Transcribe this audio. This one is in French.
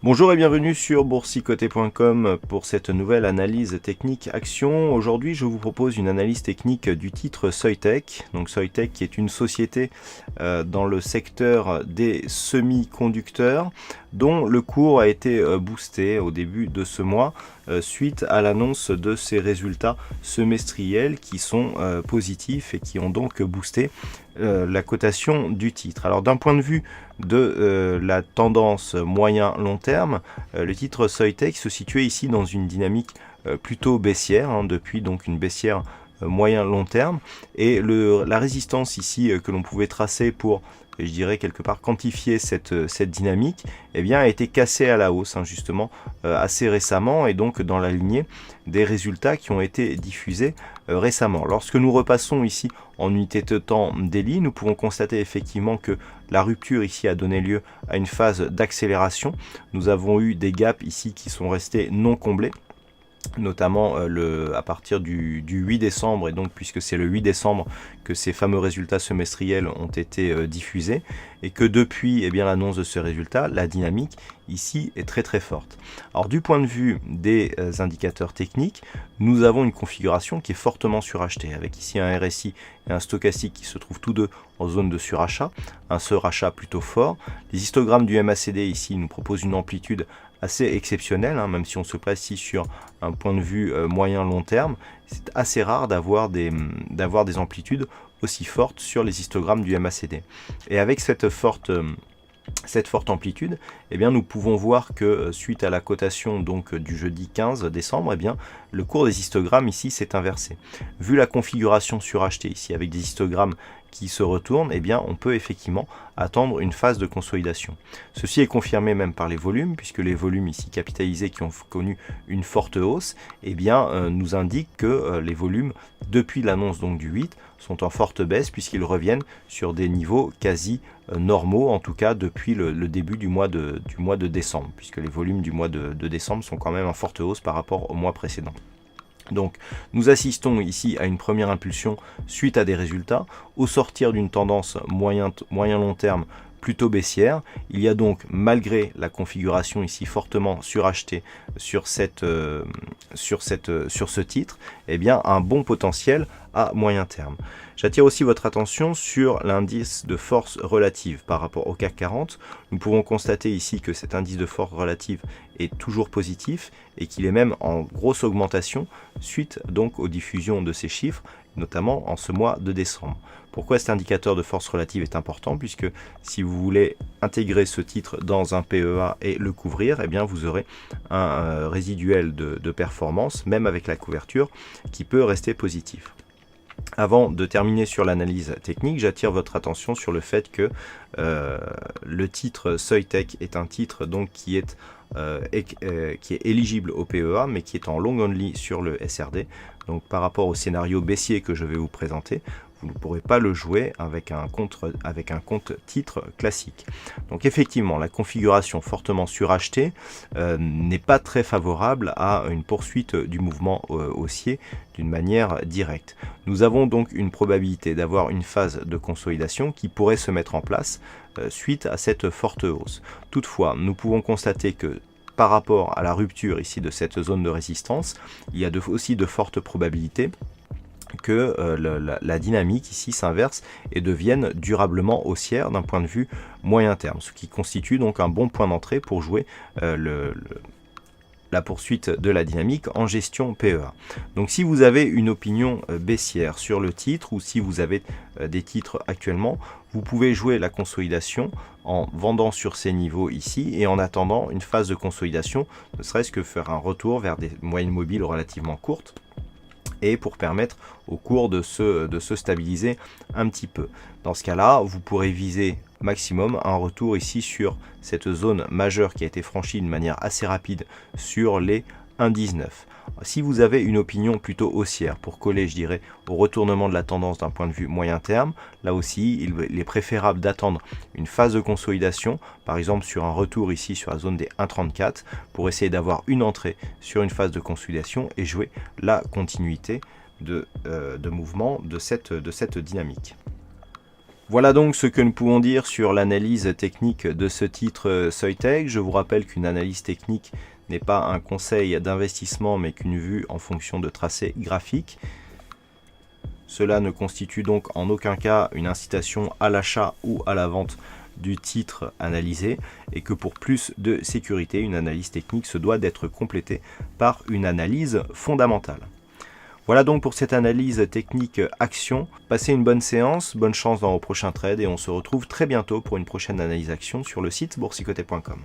Bonjour et bienvenue sur boursicoté.com pour cette nouvelle analyse technique action. Aujourd'hui, je vous propose une analyse technique du titre Soitec. Donc Soitec qui est une société dans le secteur des semi-conducteurs dont le cours a été boosté au début de ce mois suite à l'annonce de ses résultats semestriels qui sont positifs et qui ont donc boosté la cotation du titre. Alors d'un point de vue de la tendance moyen-long terme, le titre Soitec se situait ici dans une dynamique plutôt baissière, depuis donc une baissière moyen-long terme, et la résistance ici que l'on pouvait tracer pour, je dirais quelque part, quantifier cette dynamique, eh bien, a été cassée à la hausse, justement, assez récemment, et donc dans la lignée des résultats qui ont été diffusés récemment. Lorsque nous repassons ici en unité de temps daily, nous pouvons constater effectivement que la rupture ici a donné lieu à une phase d'accélération. Nous avons eu des gaps ici qui sont restés non comblés, notamment à partir du 8 décembre, et donc puisque c'est le 8 décembre que ces fameux résultats semestriels ont été diffusés, et que depuis l'annonce de ce résultat, la dynamique ici est très forte. Alors du point de vue des indicateurs techniques, nous avons une configuration qui est fortement surachetée, avec ici un RSI et un stochastique qui se trouvent tous deux en zone de surachat, un surachat plutôt fort. Les histogrammes du MACD ici nous proposent une amplitude assez exceptionnelle, même si on se place ici sur un point de vue moyen-long terme. C'est assez rare d'avoir des amplitudes aussi fortes sur les histogrammes du MACD. Et avec cette forte amplitude, nous pouvons voir que suite à la cotation donc du jeudi 15 décembre, le cours des histogrammes ici s'est inversé. Vu la configuration surachetée ici avec des histogrammes qui se retournent, on peut effectivement attendre une phase de consolidation. Ceci est confirmé même par les volumes, puisque les volumes ici capitalisés qui ont connu une forte hausse, nous indiquent que les volumes depuis l'annonce donc du 8 sont en forte baisse, puisqu'ils reviennent sur des niveaux quasi normaux, en tout cas depuis le début du mois de décembre, puisque les volumes du mois de décembre sont quand même en forte hausse par rapport au mois précédent. Donc nous assistons ici à une première impulsion suite à des résultats, au sortir d'une tendance moyen-long terme plutôt baissière. Il y a donc, malgré la configuration ici fortement surachetée sur ce titre, un bon potentiel à moyen terme. J'attire aussi votre attention sur l'indice de force relative par rapport au CAC 40. Nous pouvons constater ici que cet indice de force relative est toujours positif et qu'il est même en grosse augmentation suite donc aux diffusions de ces chiffres, notamment en ce mois de décembre. Pourquoi cet indicateur de force relative est important? Puisque si vous voulez intégrer ce titre dans un PEA et le couvrir, vous aurez un résiduel de performance, même avec la couverture, qui peut rester positif. Avant de terminer sur l'analyse technique, j'attire votre attention sur le fait que le titre Soitec est un titre donc qui est éligible au PEA, mais qui est en long only sur le SRD. Donc par rapport au scénario baissier que je vais vous présenter, vous ne pourrez pas le jouer avec un compte titre classique. Donc effectivement, la configuration fortement surachetée n'est pas très favorable à une poursuite du mouvement haussier d'une manière directe. Nous avons donc une probabilité d'avoir une phase de consolidation qui pourrait se mettre en place suite à cette forte hausse. Toutefois, nous pouvons constater que par rapport à la rupture ici de cette zone de résistance, il y a aussi de fortes probabilités que la dynamique ici s'inverse et devienne durablement haussière d'un point de vue moyen terme, ce qui constitue donc un bon point d'entrée pour jouer la poursuite de la dynamique en gestion PEA. Donc si vous avez une opinion baissière sur le titre, ou si vous avez des titres actuellement, vous pouvez jouer la consolidation en vendant sur ces niveaux ici et en attendant une phase de consolidation, ne serait-ce que faire un retour vers des moyennes mobiles relativement courtes, et pour permettre au cours de se stabiliser un petit peu. Dans ce cas-là, vous pourrez viser maximum un retour ici sur cette zone majeure qui a été franchie de manière assez rapide sur les 1,19. Si vous avez une opinion plutôt haussière pour coller, je dirais, au retournement de la tendance d'un point de vue moyen terme, là aussi, il est préférable d'attendre une phase de consolidation, par exemple sur un retour ici sur la zone des 1,34, pour essayer d'avoir une entrée sur une phase de consolidation et jouer la continuité de mouvement de cette dynamique. Voilà donc ce que nous pouvons dire sur l'analyse technique de ce titre Soitec. Je vous rappelle qu'une analyse technique n'est pas un conseil d'investissement mais qu'une vue en fonction de tracés graphiques. Cela ne constitue donc en aucun cas une incitation à l'achat ou à la vente du titre analysé et que pour plus de sécurité, une analyse technique se doit d'être complétée par une analyse fondamentale. Voilà donc pour cette analyse technique action. Passez une bonne séance, bonne chance dans vos prochains trades et on se retrouve très bientôt pour une prochaine analyse action sur le site boursicoté.com.